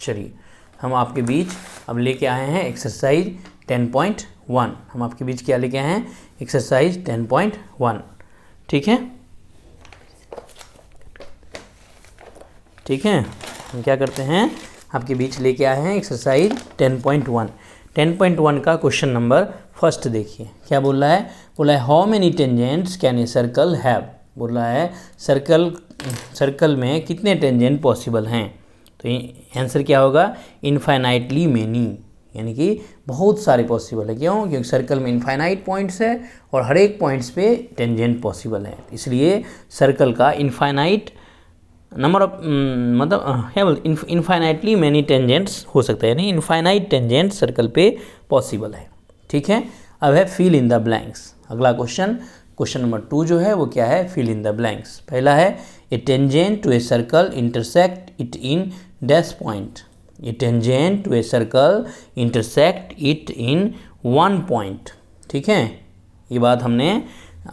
चलिए हम आपके बीच अब लेके आए हैं एक्सरसाइज 10.1। हम आपके बीच क्या लेके आए हैं? एक्सरसाइज 10.1। ठीक है, ठीक है। हम क्या करते हैं, आपके बीच लेके आए हैं एक्सरसाइज 10.1। 10.1 का क्वेश्चन नंबर फर्स्ट देखिए, क्या बोल रहा है? बोला है how many tangents can a circle have. बोल रहा है सर्कल में कितने टेंजेंट पॉसिबल हैं। तो आंसर क्या होगा? इनफाइनाइटली मेनी, यानी कि बहुत सारे पॉसिबल है। क्यों? क्योंकि सर्कल में इनफाइनाइट पॉइंट्स है और हर एक पॉइंट्स पे टेंजेंट पॉसिबल है, इसलिए सर्कल का इनफाइनाइट नंबर ऑफ मतलब क्या बोलते, इनफाइनाइटली मैनी टेंजेंट्स हो सकता है, यानी इनफाइनाइट टेंजेंट सर्कल पे पॉसिबल है। ठीक है, अब है फिल इन द ब्लैंक्स। अगला क्वेश्चन नंबर 2 जो है वो क्या है? Fill in the blanks. पहला है a tangent to a circle intersect it in dash point. A tangent to a circle intersect it in 1 point. ठीक है, ये बात हमने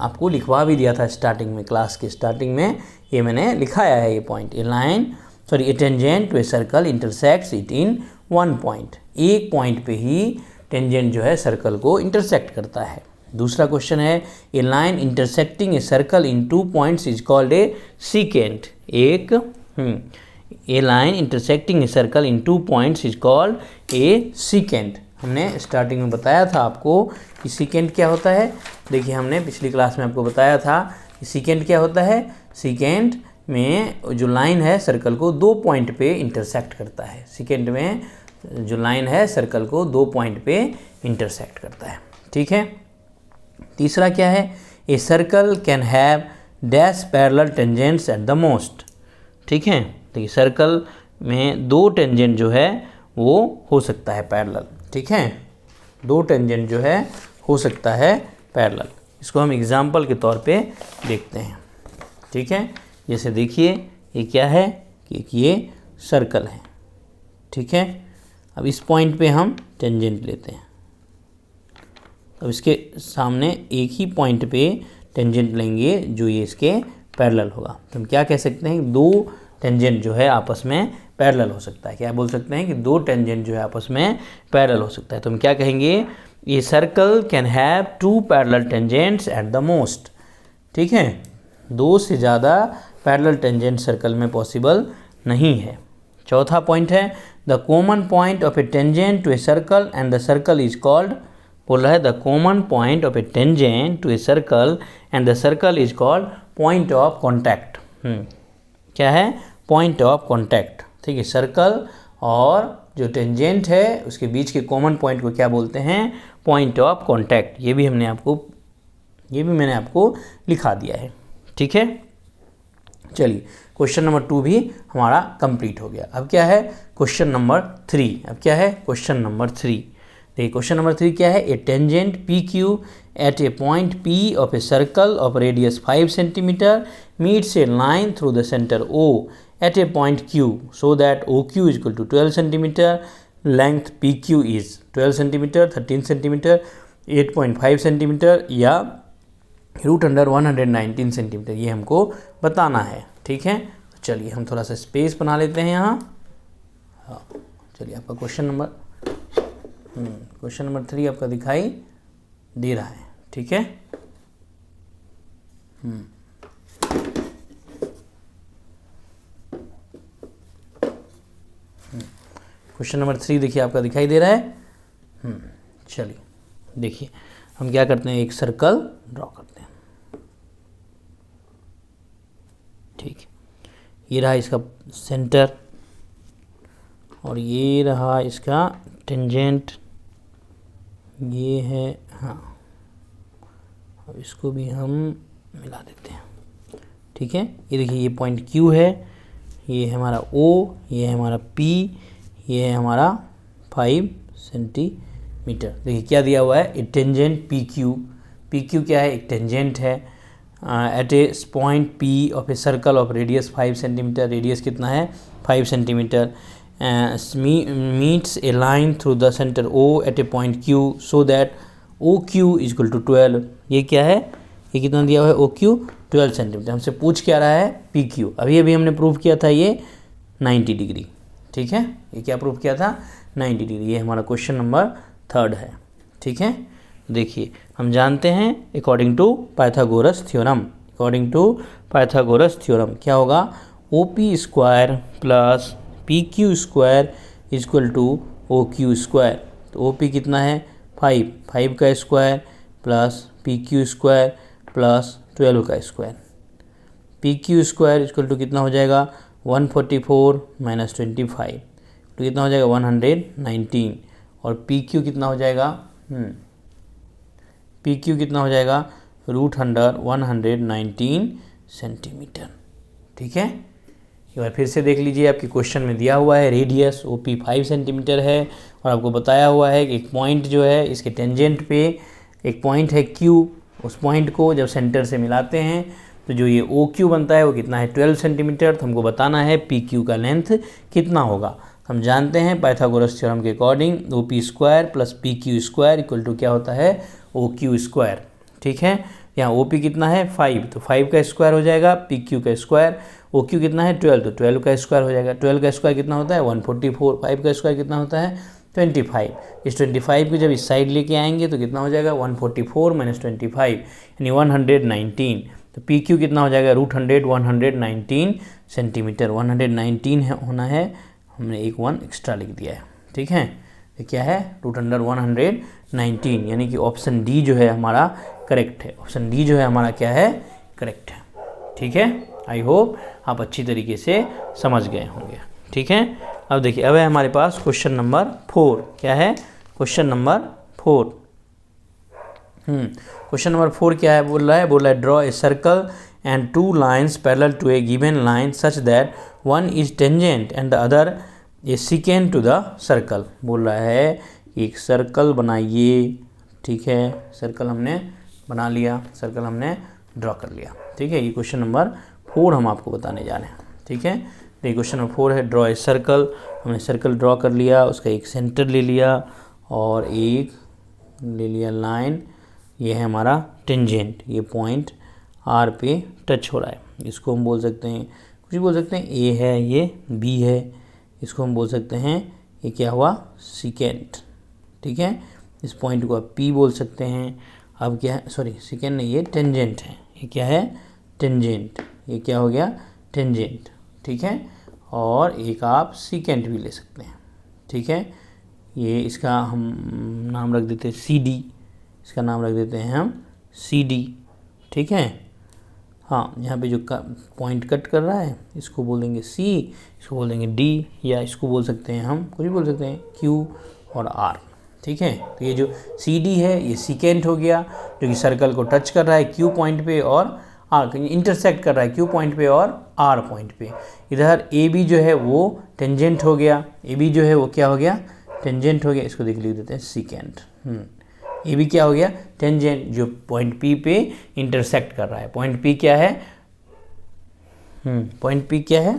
आपको लिखवा भी दिया था स्टार्टिंग में, क्लास के स्टार्टिंग में ये मैंने लिखाया है ये point. A tangent to a circle intersects it in 1 point. एक पॉइंट पे ही टेंजेंट जो है सर्कल को इंटरसेक्ट करता है। दूसरा क्वेश्चन है a line intersecting a circle in 2 points is called a secant. A line intersecting a circle in 2 points is called a secant. हमने स्टार्टिंग में बताया था आपको कि सीकेंट क्या होता है। देखिए हमने पिछली क्लास में आपको बताया था कि सीकेंट क्या होता है। सीकेंट में जो लाइन है सर्कल को 2 पॉइंट पे इंटरसेक्ट करता है। सीकेंट में जो लाइन है सर्कल को 2 पॉइंट पे इंटरसेक्ट करता है। ठीक है, तीसरा क्या है? A circle can have dash parallel tangents at the most. ठीक है, देखिए सर्कल में 2 टेंजेंट जो है वो हो सकता है पैरेलल। ठीक है, 2 टेंजेंट जो है हो सकता है पैरेलल। इसको हम एग्जाम्पल के तौर पे देखते हैं। ठीक है, जैसे देखिए ये क्या है कि ये सर्कल है। ठीक है, अब इस पॉइंट पे हम टेंजेंट लेते हैं, अब इसके सामने एक ही पॉइंट पे टेंजेंट लेंगे जो ये इसके पैरेलल होगा। तो हम क्या कह सकते हैं? 2 टेंजेंट जो है आपस में पैरेलल हो सकता है। क्या बोल सकते हैं कि 2 टेंजेंट जो है आपस में पैरेलल हो सकता है। तो हम क्या कहेंगे? ये circle can have 2 parallel tangents at the most. ठीक है, 2 से ज़्यादा पैरेलल टेंजेंट सर्कल में पॉसिबल नहीं है। चौथा पॉइंट है the common point of a tangent to a circle and the circle is called. बोल रहा है the common point of a tangent to a circle and the circle is called point of contact. क्या है? Point of contact. ठीक है, circle और जो tangent है उसके बीच के कॉमन पॉइंट को क्या बोलते हैं? Point of contact. ये भी मैंने आपको लिखा दिया है। ठीक है, चलिए क्वेश्चन नंबर 2 भी हमारा कंप्लीट हो गया। अब क्या है? Question number 3। अब क्या है? Question number 3। देखिए क्वेश्चन नंबर 3 क्या है? A tangent P Q at a point P of a circle of radius 5 centimetre meets a line through the centre O at a point Q so that OQ is equal to 12 centimeter, length PQ is 12 centimeter, 13 centimeter, 8.5 centimeter या √119 centimetre, ये हमको बताना है। ठीक है, चलिए हम थोड़ा सा स्पेस बना लेते हैं यहाँ। हाँ, चलिए आपका क्वेश्चन नंबर 3 आपका दिखाई दे रहा है। ठीक है, क्वेश्चन नंबर 3 देखिए आपका दिखाई दे रहा है। चलिए देखिए हम क्या करते हैं, एक सर्कल ड्रॉ करते हैं। ठीक है, ये रहा इसका सेंटर और ये रहा इसका टेंजेंट, ये है। हाँ, अब इसको भी हम मिला देते हैं। ठीक है, ये देखिए ये पॉइंट Q है, ये है हमारा O, ये है हमारा P, ये है हमारा 5 सेंटीमीटर। देखिए क्या दिया हुआ है? ए टेंजेंट पी क्यू क्या है? एक टेंजेंट है at a point P of a circle of radius 5 centimeter. Radius कितना है? 5 centimetre. Meets a line through the centre O at a point Q so that OQ is equal to 12। ये क्या है? ये कितना दिया हुआ है? OQ 12 centimetre. हमसे पूछ क्या रहा है? PQ। अभी हमने प्रूव किया था ये 90 डिग्री। ठीक है, ये क्या प्रूव किया था 90 डिग्री। ये हमारा क्वेश्चन नंबर 3 है। ठीक है, देखिए हम जानते हैं according to Pythagoras theorem, according to Pythagoras theorem क्या होगा, OP square plus PQ square equal to OQ square. तो OP कितना है 5 का square plus PQ square plus 12 का square. PQ square equal to कितना हो जाएगा 144 माइनस 25 तो कितना हो जाएगा 119। और PQ कितना हो जाएगा PQ कितना हो जाएगा √119 सेंटीमीटर। ठीक है, एक बार फिर से देख लीजिए, आपके क्वेश्चन में दिया हुआ है रेडियस OP 5 सेंटीमीटर है और आपको बताया हुआ है कि एक पॉइंट जो है इसके टेंजेंट पे एक पॉइंट है Q, उस पॉइंट को जब सेंटर से मिलाते हैं तो जो ये OQ बनता है वो कितना है 12 सेंटीमीटर। तो हमको बताना है PQ का लेंथ कितना होगा। हम जानते हैं पाइथागोरस थ्योरम के according OP square plus PQ square equal to क्या होता है OQ स्क्वायर। ठीक है, यहाँ OP कितना है 5 तो 5 का स्क्वायर हो जाएगा, PQ का स्क्वायर, OQ कितना है 12 तो 12 का स्क्वायर हो जाएगा। 12 का स्क्वायर कितना होता है 144, 5 का स्क्वायर कितना होता है 25। इस 25 को जब इस साइड लेके आएंगे तो कितना हो जाएगा 144 माइनस 25 यानी 119। तो PQ कितना हो जाएगा √119 सेंटीमीटर। 119 होना है, हमने एक 1 एक्स्ट्रा लिख दिया है। ठीक है, तो क्या है √119 यानी कि ऑप्शन डी जो है हमारा करेक्ट है। ऑप्शन डी जो है हमारा क्या है करेक्ट है। ठीक है, आई होप आप अच्छी तरीके से समझ गए होंगे। ठीक है, अब देखिए अब है हमारे पास क्वेश्चन नंबर 4। क्या है क्वेश्चन नंबर 4। क्वेश्चन नंबर 4 क्या है बोल रहा है draw a circle and 2 lines parallel to a given line such that one is tangent and the other a second to the circle. बोल रहा है कि एक सर्कल बनाइए। ठीक है, सर्कल हमने बना लिया, सर्कल हमने ड्रॉ कर लिया। ठीक है, ये क्वेश्चन नंबर 4 हम आपको बताने जा रहे हैं। ठीक है, तो ये क्वेश्चन नंबर 4 है ड्रॉ ए सर्कल। हमने सर्कल ड्रॉ कर लिया, उसका एक सेंटर ले लिया और एक ले लिया लाइन, ये है हमारा टेंजेंट, ये पॉइंट R पे टच हो रहा है। इसको हम बोल सकते हैं कुछ भी बोल सकते हैं, A है, ये B है, इसको हम बोल सकते हैं ये क्या हुआ सेकेंड। ठीक है, इस पॉइंट को आप P बोल सकते हैं। अब क्या है, सॉरी सेकेंड नहीं, ये टेंजेंट है, ये क्या है टेंजेंट, ये क्या हो गया टेंजेंट। ठीक है, और एक आप सेकेंड भी ले सकते हैं। ठीक है, ये इसका हम नाम रख देते हैं CD, इसका नाम रख देते हैं हम CD। ठीक है, हाँ, यहाँ पे जो पॉइंट कट कर रहा है इसको बोल देंगे C, इसको बोल देंगे D, या इसको बोल सकते हैं हम कुछ भी बोल सकते हैं Q और R। ठीक है, तो ये जो CD है ये सेकेंड हो गया जो कि सर्कल को टच कर रहा है Q पॉइंट पे और R इंटरसेक्ट कर रहा है Q पॉइंट पे और R पॉइंट पे। इधर AB जो है वो टेंजेंट हो गया, AB जो है वो क्या हो गया टेंजेंट हो गया, इसको लिख देते हैं सेकेंड। AB क्या हो गया टेंजेंट जो पॉइंट P पे इंटरसेक्ट कर रहा है। पॉइंट P क्या है पॉइंट P क्या है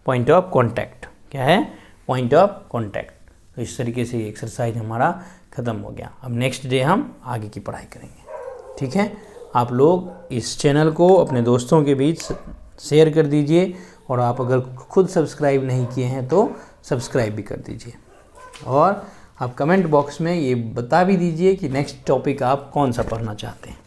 पॉइंट ऑफ कॉन्टैक्ट। क्या है पॉइंट ऑफ कॉन्टैक्ट। तो इस तरीके से ये एक्सरसाइज हमारा ख़त्म हो गया। अब नेक्स्ट डे हम आगे की पढ़ाई करेंगे। ठीक है, आप लोग इस चैनल को अपने दोस्तों के बीच शेयर कर दीजिए और आप अगर खुद सब्सक्राइब नहीं किए हैं तो सब्सक्राइब भी कर दीजिए और आप कमेंट बॉक्स में ये बता भी दीजिए कि नेक्स्ट टॉपिक आप कौन सा पढ़ना चाहते हैं।